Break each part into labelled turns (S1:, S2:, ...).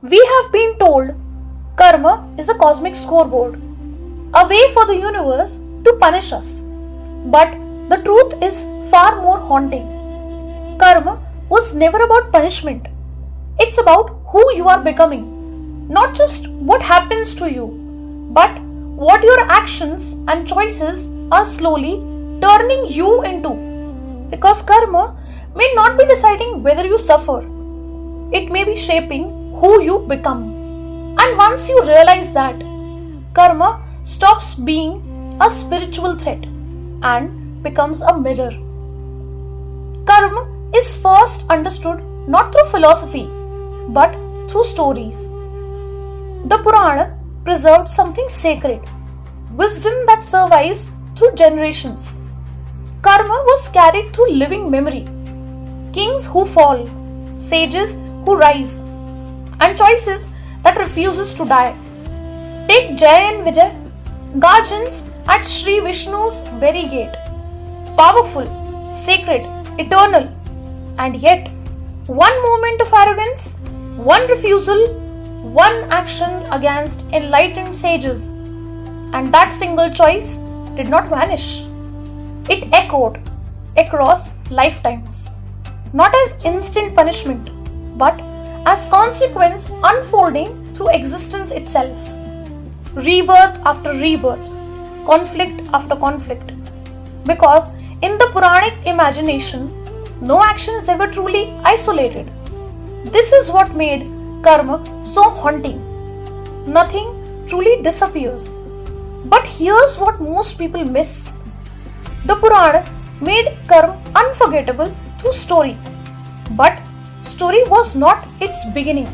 S1: We have been told karma is a cosmic scoreboard, a way for the universe to punish us. But the truth is far more haunting. Karma was never about punishment. It's about who you are becoming. Not just what happens to you, but what your actions and choices are slowly turning you into. Because karma may not be deciding whether you suffer, it may be shaping who you become. And once you realize that, karma stops being a spiritual threat and becomes a mirror. Karma is first understood not through philosophy but through stories. The Purana preserved something sacred, wisdom that survives through generations. Karma was carried through living memory. Kings who fall, sages who rise, and choices that refuses to die. Take Jaya and Vijaya, guardians at Sri Vishnu's very gate. Powerful, sacred, eternal, and yet one moment of arrogance, one refusal, one action against enlightened sages, and that single choice did not vanish. It echoed across lifetimes, not as instant punishment, but as consequence unfolding through existence itself. Rebirth after rebirth, conflict after conflict. Because in the Puranic imagination, no action is ever truly isolated. This is what made karma so haunting. Nothing truly disappears. But here's what most people miss. The Purana made karma unforgettable through story. But story was not its beginning.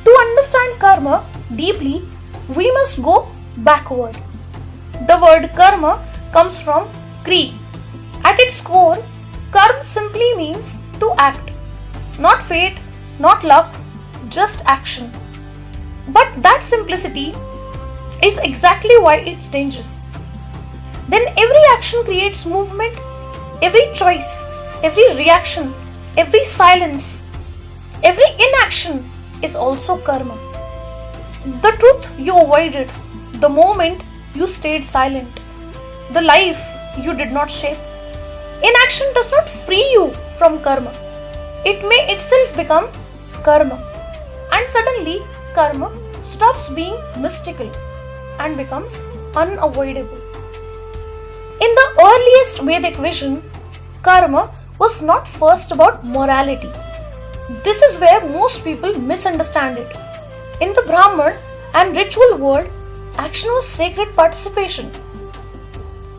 S1: To understand karma deeply, we must go backward. The word karma comes from Kri. At its core, karma simply means to act. Not fate, not luck, just action. But that simplicity is exactly why it's dangerous. Then every action creates movement, every choice, every reaction, every silence, every inaction is also karma. The truth you avoided, the moment you stayed silent, the life you did not shape. Inaction does not free you from karma. It may itself become karma. And suddenly, karma stops being mystical and becomes unavoidable. In the earliest Vedic vision, karma was not first about morality. This is where most people misunderstand it. In the Brahman and ritual world, action was sacred participation.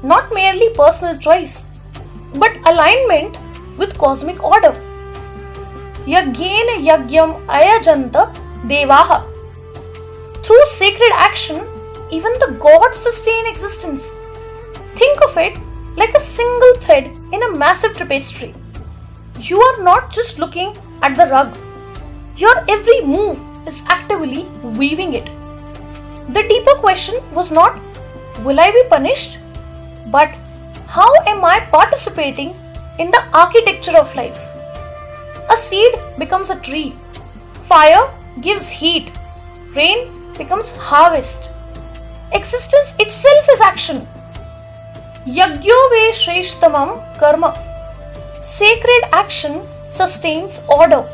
S1: Not merely personal choice, but alignment with cosmic order. Yagyena yagyam ayajanta devaha. Through sacred action, even the gods sustain existence. Think of it like a single thread in a massive tapestry. You are not just looking at the rug. Your every move is actively weaving it. The deeper question was not, will I be punished? But how am I participating in the architecture of life? A seed becomes a tree. Fire gives heat. Rain becomes harvest. Existence itself is action. Yagyo ve shreshtamam karma. Sacred action sustains order.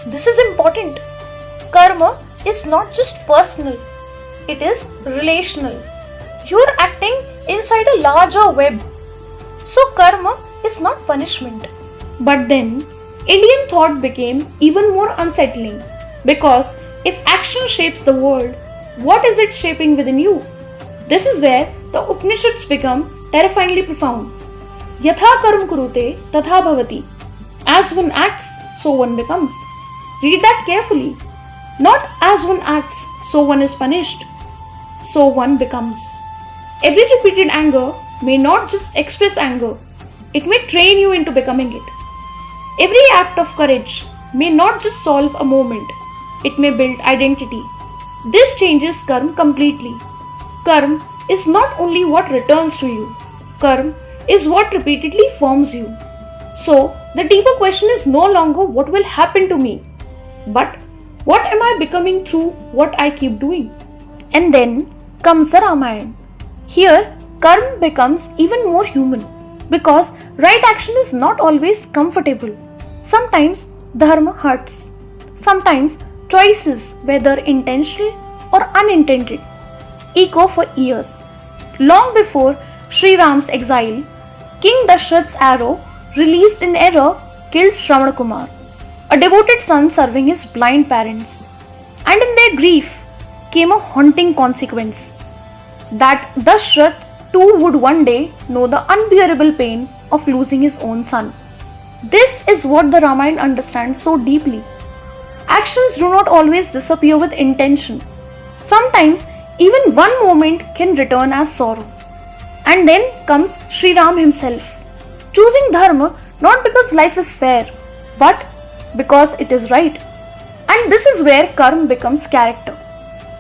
S1: This is important. Karma is not just personal, it is relational. You are acting inside a larger web. So karma is not punishment. But then, Indian thought became even more unsettling, because if action shapes the world, what is it shaping within you? This is where the Upanishads become terrifyingly profound. Yatha karam kurute tatha bhavati. As one acts, so one becomes. Read that carefully. Not as one acts, so one is punished. So one becomes. Every repeated anger may not just express anger, it may train you into becoming it. Every act of courage may not just solve a moment, it may build identity. This changes karma completely. Karma is not only what returns to you, karma is what repeatedly forms you. So, the deeper question is no longer what will happen to me, but What am I becoming through what I keep doing? And then comes the Ramayana. Here, karma becomes even more human because right action is not always comfortable. Sometimes dharma hurts. Sometimes choices, whether intentional or unintended, echo for years. Long before Sri Ram's exile, King Dashrath's arrow, released in error, killed Shravana Kumar, a devoted son serving his blind parents. And in their grief came a haunting consequence, that Dashrath too would one day know the unbearable pain of losing his own son. This is what the Ramayana understands so deeply. Actions do not always disappear with intention. Sometimes even one moment can return as sorrow. And then comes Sri Ram himself, choosing dharma not because life is fair, but because it is right. And this is where karma becomes character.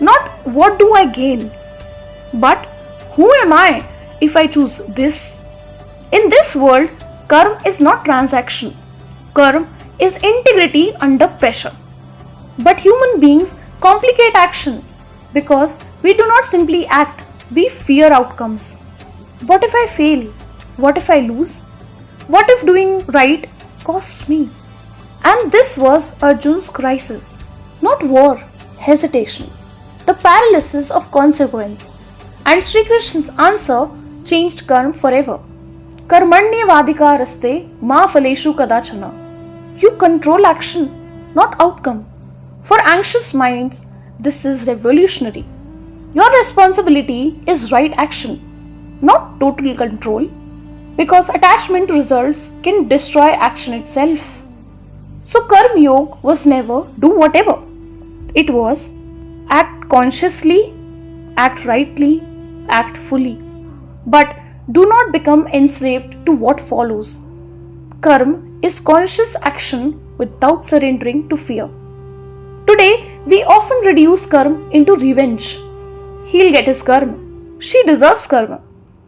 S1: Not what do I gain, but who am I if I choose this? In this world, karma is not transaction. Karma is integrity under pressure. But human beings complicate action because we do not simply act, we fear outcomes. What if I fail? What if I lose? What if doing right costs me? And this was Arjun's crisis. Not war, hesitation. The paralysis of consequence. And Sri Krishna's answer changed karma forever. Karmanya vadika raste ma phaleshu kadachana. You control action, not outcome. For anxious minds, this is revolutionary. Your responsibility is right action, not total control, because attachment to results can destroy action itself. So Karma Yoga was never do whatever. It was act consciously, act rightly, act fully. But do not become enslaved to what follows. Karma is conscious action without surrendering to fear. Today, we often reduce karma into revenge. He'll get his karma. She deserves karma.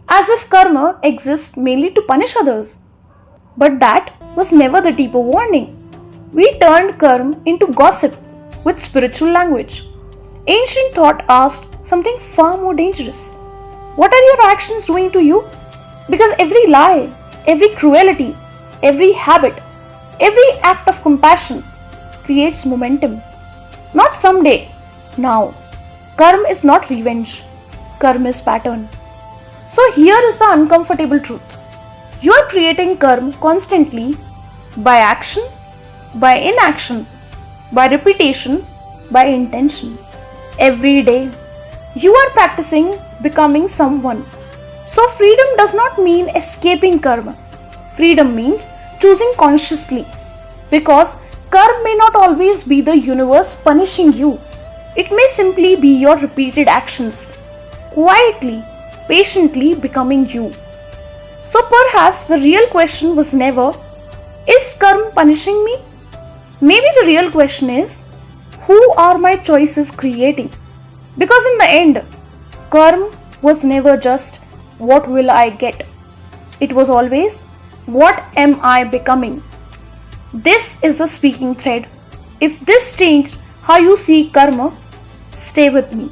S1: As if karma exists mainly to punish others. But that was never the deeper warning. We turned karma into gossip with spiritual language. Ancient thought asked something far more dangerous. What are your actions doing to you? Because every lie, every cruelty, every habit, every act of compassion creates momentum. Not someday, now. Karma is not revenge. Karma is pattern. So here is the uncomfortable truth. You are creating karma constantly by action, by inaction, by repetition, by intention. Every day, you are practicing becoming someone. So freedom does not mean escaping karma. Freedom means choosing consciously. Because karma may not always be the universe punishing you. It may simply be your repeated actions, quietly, patiently becoming you. So perhaps the real question was never, is karma punishing me? Maybe the real question is, who are my choices creating? Because in the end, karma was never just, what will I get? It was always, what am I becoming? This is the speaking thread. If this changed how you see karma, stay with me.